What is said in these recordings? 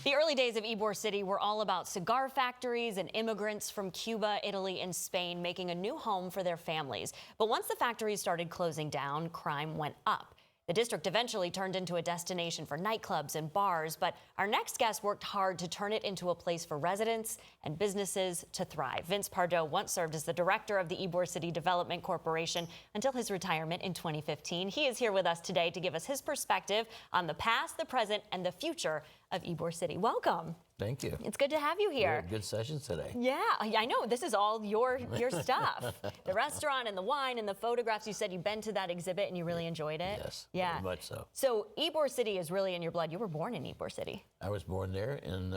The early days of Ybor City were all about cigar factories and immigrants from Cuba, Italy, and Spain making a new home for their families. But once the factories started closing down, crime went up. The district eventually turned into a destination for nightclubs and bars, but our next guest worked hard to turn it into a place for residents and businesses to thrive. Vince Pardo once served as the director of the Ybor City Development Corporation until his retirement in 2015. He is here with us today to give us his perspective on the past, the present, and the future of Ybor City. Welcome. Thank you. It's good to have you here. Yeah, good session today. Yeah, I know. This is all your stuff. The restaurant and the wine and the photographs. You said you've been to that exhibit and you really enjoyed it. Yes, yeah. very much so. So Ybor City is really in your blood. You were born in Ybor City. I was born there in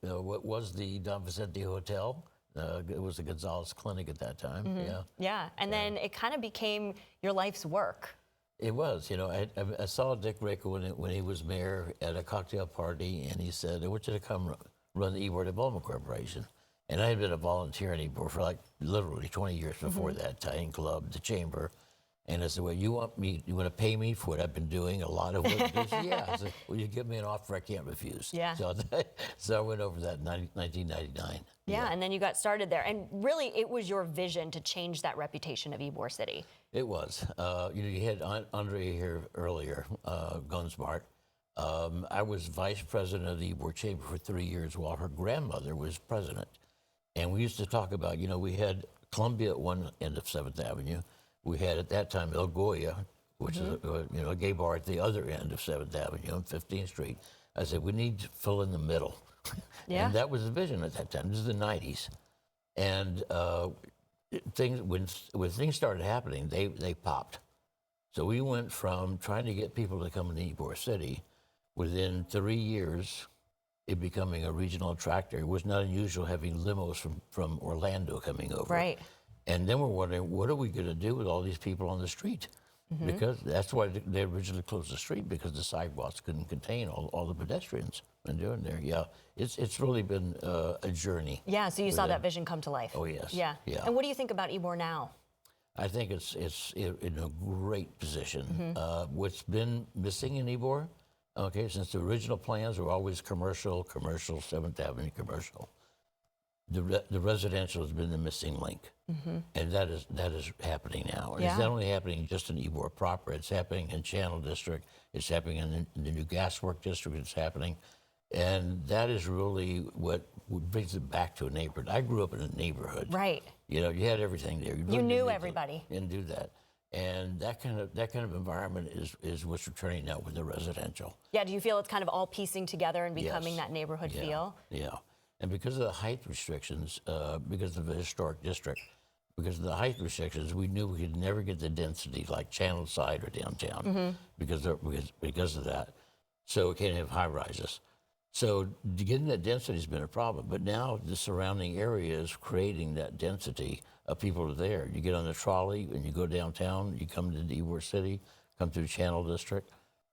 what was the Don Vicente Hotel. It was the Gonzalez Clinic at that time. Mm-hmm. Yeah. Yeah, and then it kind of became your life's work. It was, I saw Dick Raker when he was mayor at a cocktail party, and he said, I want you to come run the Ybor Development Corporation. And I had been a volunteer in Ybor for like literally 20 years before that, Italian Club, the Chamber. And I said, well, you want to pay me for what I've been doing, a lot of what you do? Yeah. I said, well, you give me an offer I can't refuse. Yeah. So I went over that in 1999. Yeah, and then you got started there. And really, it was your vision to change that reputation of Ybor City. It was. You had Andre here earlier, Gunsmart. I was vice president of the Ybor Chamber for 3 years while her grandmother was president. And we used to talk about, we had Columbia at one end of 7th Avenue. We had at that time El Goya, which is a gay bar at the other end of 7th Avenue on 15th Street. I said, we need to fill in the middle. Yeah. And that was the vision at that time. This is the 90s. And when things started happening, they popped. So we went from trying to get people to come into Ybor City, within 3 years, it becoming a regional attractor. It was not unusual having limos from Orlando coming over. Right. And then we're wondering, what are we going to do with all these people on the street? Because that's why they originally closed the street, because the sidewalks couldn't contain all the pedestrians and doing there. Yeah, it's really been a journey. Yeah, so you saw that vision come to life. Oh, yes. Yeah. And what do you think about Ybor now? I think it's in a great position. What's been missing in Ybor, since the original plans were always commercial, 7th Avenue commercial. The residential has been the missing link, and that is happening now. And it's not only happening just in Ybor proper; it's happening in Channel District, it's happening in the new Gaswork District. It's happening, and that is really what brings it back to a neighborhood. I grew up in a neighborhood, right? You had everything there. You knew everybody, and do that. And that kind of environment is what's returning now with the residential. Yeah. Do you feel it's kind of all piecing together and becoming that neighborhood feel? Yeah. And because of the height restrictions, because of the historic district, because of the height restrictions, we knew we could never get the density like Channel Side or downtown because of that. So we can't have high rises. So getting that density has been a problem. But now the surrounding area is creating that density of people there. You get on the trolley and you go downtown, you come to Ybor City, come to the Channel District.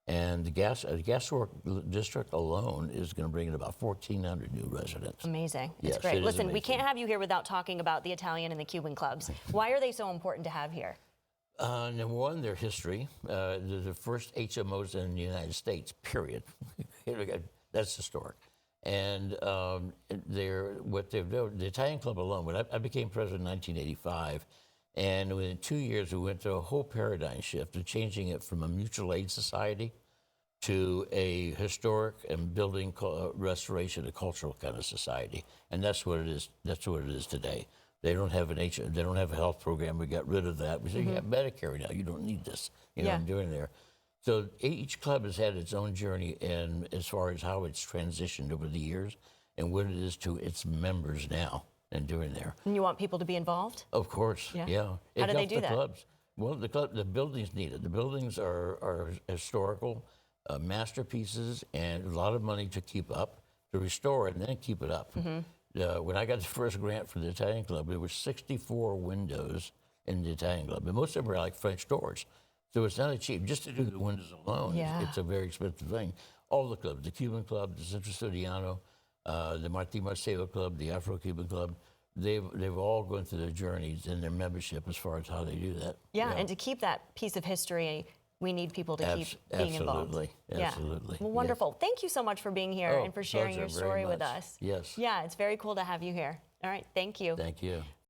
And the Gaswork District alone is going to bring in about 1,400 new residents. Amazing. Yes, it's great. it is Listen, amazing. We can't have you here without talking about the Italian and the Cuban clubs. Why are they so important to have here? Number one, their history. They're the first HMOs in the United States, period. That's historic. And what they've done, the Italian club alone, when I became president in 1985, and within 2 years, we went through a whole paradigm shift of changing it from a mutual aid society to a historic and building restoration and cultural kind of society. And that's what it is. That's what it is today. They don't have they don't have a health program. We got rid of that. We said, you have Medicare now. You don't need this. I'm doing there. So each club has had its own journey, and as far as how it's transitioned over the years and what it is to its members now. And doing there. And you want people to be involved? Of course, yeah. How do they do that? Clubs. Well, the buildings need it. The buildings are historical masterpieces, and a lot of money to keep up, to restore it, and then keep it up. When I got the first grant for the Italian Club, there were 64 windows in the Italian Club, and most of them are like French doors. So it's not cheap. Just to do the windows alone, it's a very expensive thing. All the clubs, the Cuban Club, the Centro Studiano, the Martí Marcelo Club, the Afro-Cuban Club, they've all gone through their journeys and their membership as far as how they do that. Yeah, and to keep that piece of history we need people to keep being involved. Absolutely. Well, wonderful. Thank you so much for being here and for sharing your pleasure, very story with much. us. Yes. Yeah, it's very cool to have you here. All right, thank you. Thank you.